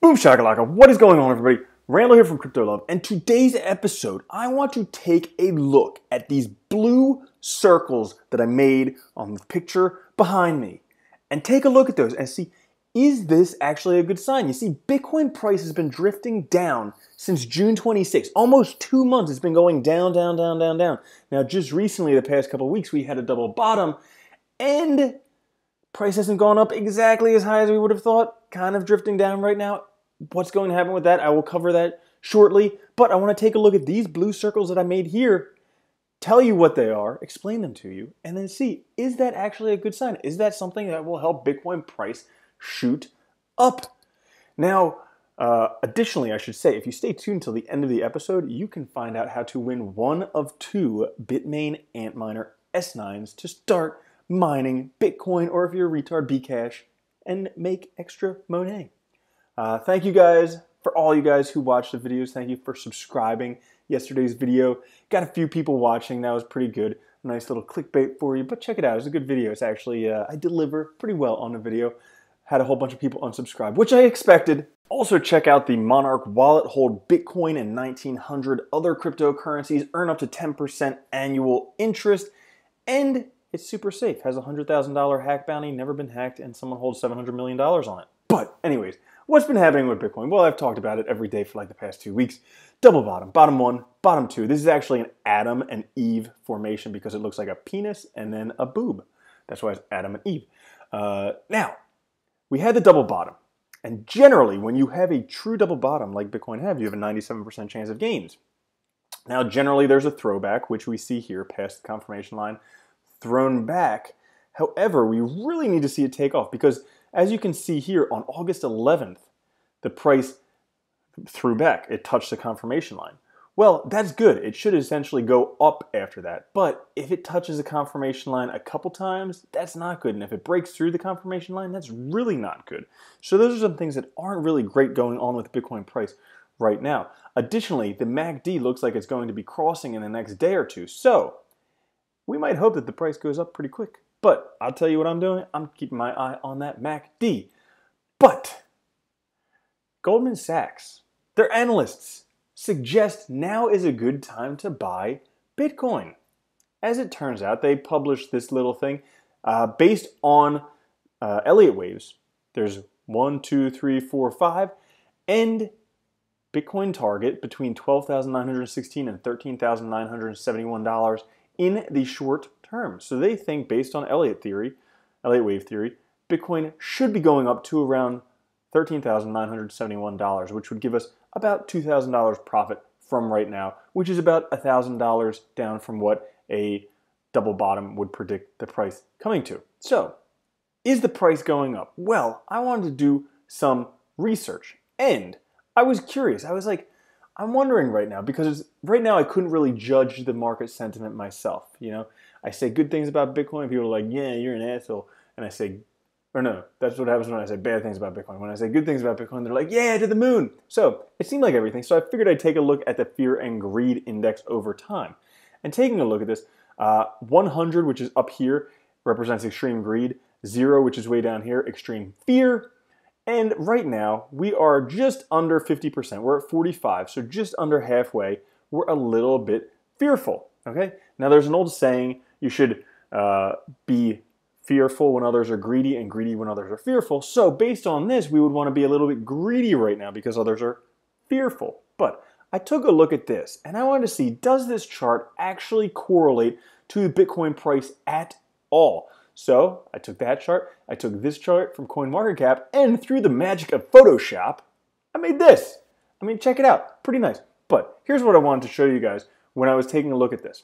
Boom shakalaka, what is going on everybody? Randall here from Crypto Love, and today's episode, I want to take a look at these blue circles that I made on the picture behind me. And take a look at those and see, is this actually a good sign? You see, Bitcoin price has been drifting down since June 26. Almost 2 months it's been going down, down, down, down, down. Now just recently, the past couple of weeks, we had a double bottom, and price hasn't gone up exactly as high as we would have thought. Kind of drifting down right now. What's going to happen with that? I will cover that shortly, but I want to take a look at these blue circles that I made here, tell you what they are, explain them to you, and then see, is that actually a good sign? Is that something that will help Bitcoin price shoot up? Now, additionally, I should say, if you stay tuned till the end of the episode, you can find out how to win one of 2 Bitmain Antminer S9s to start mining Bitcoin, or if you're a retard, Bcash, and make extra money. Thank you guys, for all you guys who watched the videos. Thank you for subscribing. Yesterday's video got a few people watching. That was pretty good. A nice little clickbait for you, but check it out. It's a good video. It's actually, I deliver pretty well on the video. Had a whole bunch of people unsubscribe, which I expected. Also check out the Monarch wallet. Hold Bitcoin and 1,900 other cryptocurrencies. Earn up to 10% annual interest. And it's super safe. Has a $100,000 hack bounty. Never been hacked. And someone holds $700 million on it. But anyways, what's been happening with Bitcoin? Well, I've talked about it every day for like the past 2 weeks. Double bottom, bottom 1, bottom 2. This is actually an Adam and Eve formation because it looks like a penis and then a boob. That's why it's Adam and Eve. Now, we had the double bottom. And generally, when you have a true double bottom like Bitcoin have, you have a 97% chance of gains. Now, generally, there's a throwback, which we see here past the confirmation line, thrown back. However, we really need to see it take off because as you can see here, on August 11th, the price threw back. It touched the confirmation line. Well, that's good. It should essentially go up after that. But if it touches the confirmation line a couple times, that's not good. And if it breaks through the confirmation line, that's really not good. So those are some things that aren't really great going on with Bitcoin price right now. Additionally, the MACD looks like it's going to be crossing in the next day or two. So we might hope that the price goes up pretty quick. But I'll tell you what I'm doing. I'm keeping my eye on that MACD. But Goldman Sachs, their analysts, suggest now is a good time to buy Bitcoin. As it turns out, they published this little thing based on Elliott waves. There's 1, 2, 3, 4, 5, and Bitcoin target between $12,916 and $13,971 in the short term. So they think, based on Elliott wave theory, Bitcoin should be going up to around $13,971, which would give us about $2,000 profit from right now, which is about $1,000 down from what a double bottom would predict the price coming to. So, is the price going up? Well, I wanted to do some research, and I was curious. I was like, I'm wondering right now, because right now I couldn't really judge the market sentiment myself. You know, I say good things about Bitcoin, people are like, yeah, you're an asshole. And I say, or no, that's what happens when I say bad things about Bitcoin. When I say good things about Bitcoin, they're like, yeah, to the moon. So it seemed like everything. So I figured I'd take a look at the fear and greed index over time. And taking a look at this, 100, which is up here, represents extreme greed. 0, which is way down here, extreme fear. And right now, we are just under 50%. We're at 45, so just under halfway. We're a little bit fearful, okay? Now, there's an old saying, you should be fearful when others are greedy and greedy when others are fearful. So based on this, we would want to be a little bit greedy right now because others are fearful. But I took a look at this, and I wanted to see, does this chart actually correlate to the Bitcoin price at all? So I took that chart, I took this chart from CoinMarketCap, and through the magic of Photoshop, I made this. I mean, check it out. Pretty nice. But here's what I wanted to show you guys when I was taking a look at this.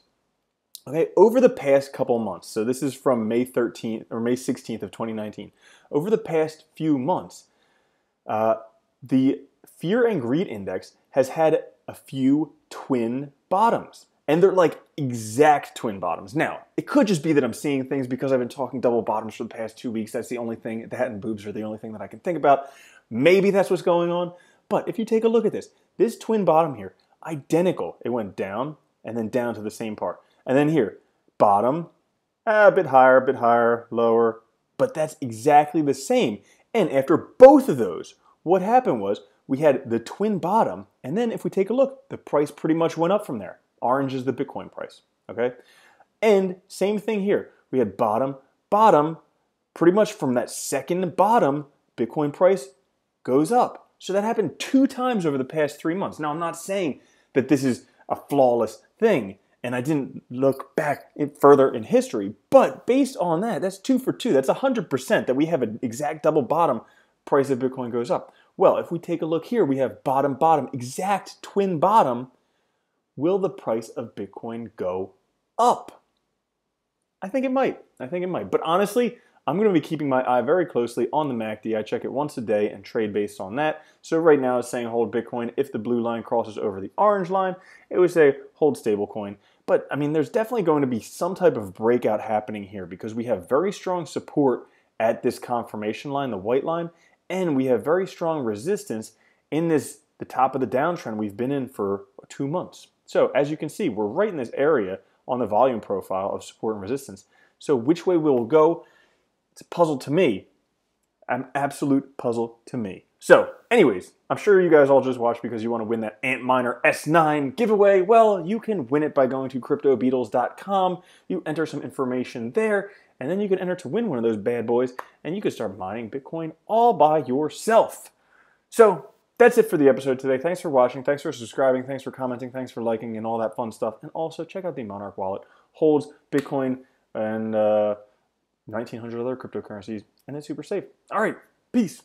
Okay, over the past couple months, so this is from May 13th or May 16th of 2019. Over the past few months, the fear and greed index has had a few twin bottoms. And they're like exact twin bottoms. Now, it could just be that I'm seeing things because I've been talking double bottoms for the past 2 weeks. That's the only thing, that and boobs are the only thing that I can think about. Maybe that's what's going on. But if you take a look at this twin bottom here, identical. It went down and then down to the same part. And then here, bottom, a bit higher, lower. But that's exactly the same. And after both of those, what happened was we had the twin bottom, and then if we take a look, the price pretty much went up from there. Orange is the Bitcoin price, okay? And same thing here. We had bottom, bottom, pretty much from that second bottom, Bitcoin price goes up. So that happened 2 times over the past 3 months. Now, I'm not saying that this is a flawless thing, and I didn't look back further in history, but based on that, that's 2 for 2. That's 100% that we have an exact double bottom, price of Bitcoin goes up. Well, if we take a look here, we have bottom, bottom, exact twin bottom. Will the price of Bitcoin go up? I think it might. But honestly, I'm going to be keeping my eye very closely on the MACD. I check it once a day and trade based on that. So right now it's saying hold Bitcoin. If the blue line crosses over the orange line, it would say hold stablecoin. But I mean, there's definitely going to be some type of breakout happening here because we have very strong support at this confirmation line, the white line, and we have very strong resistance in the top of the downtrend we've been in for 2 months. So as you can see, we're right in this area on the volume profile of support and resistance. So which way we will go? It's a puzzle to me. An absolute puzzle to me. So, anyways, I'm sure you guys all just watched because you want to win that Antminer S9 giveaway. Well, you can win it by going to CryptoBeatles.com. You enter some information there, and then you can enter to win one of those bad boys, and you can start mining Bitcoin all by yourself. So, that's it for the episode today. Thanks for watching. Thanks for subscribing. Thanks for commenting. Thanks for liking and all that fun stuff. And also, check out the Monarch wallet. Holds Bitcoin and 1,900 other cryptocurrencies, and it's super safe. All right, peace.